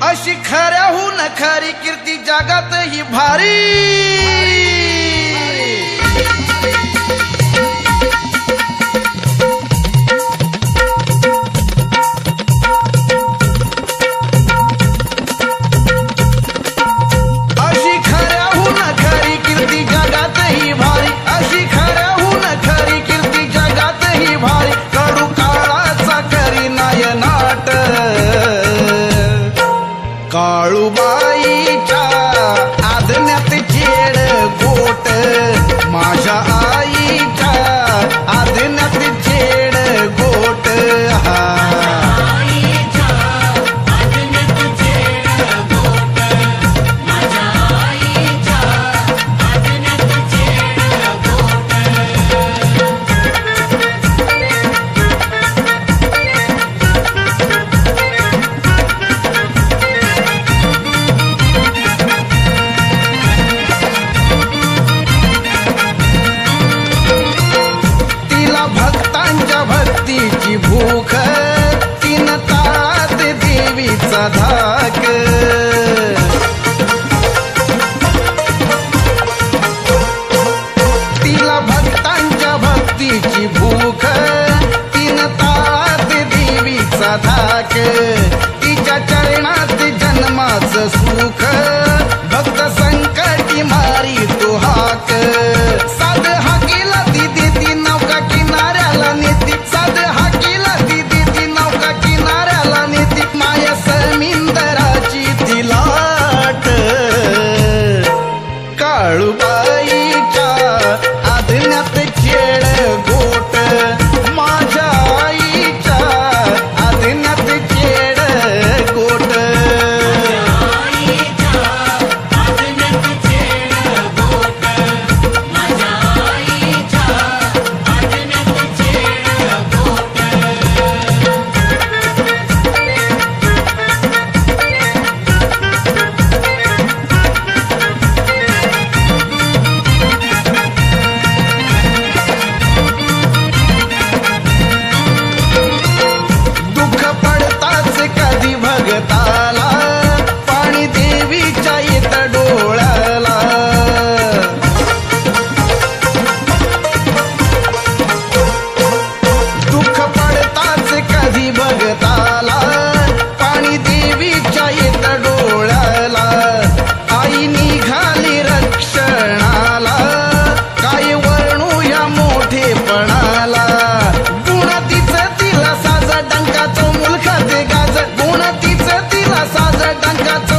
अशी खऱ्याहून खरी कीर्ती जगात ही भारी। काळूबाईच्या आदण्यात चेड गोट, माझ्या आईच्या आदण्यात चेड गोट। भक्तीची भूक तीन ताळात देवीचा धाक। तिला भक्तांच्या भक्तीची भूक तीन ताळात देवीचा धाक। तिच्या चरणात जन्माचं सुख भक्त संकटी मारी तो हाक। साध हाकीला ती देती नौका किनाऱ्याला नेती, साध हाकीला ती देती नौका किनाऱ्याला नेती। माया समिंदराची ती लाट, काळूबाईच्या आदण्यात खेळ गोट, माझ्या आईच्या आदण्यात खेळ गोट। भगताला पाणी देवीच्या येत डोळ्याला, दुःख पडताच कधी भगताला पाणी देवीच्या येत डोळ्याला। आई निघाली रक्षणाला, काय वर्णू या मोठेपणाला। गुण तिचं तिला साज डंकाचं मुलखाचे गाज, गुण तिचं तिला साज डंकाचं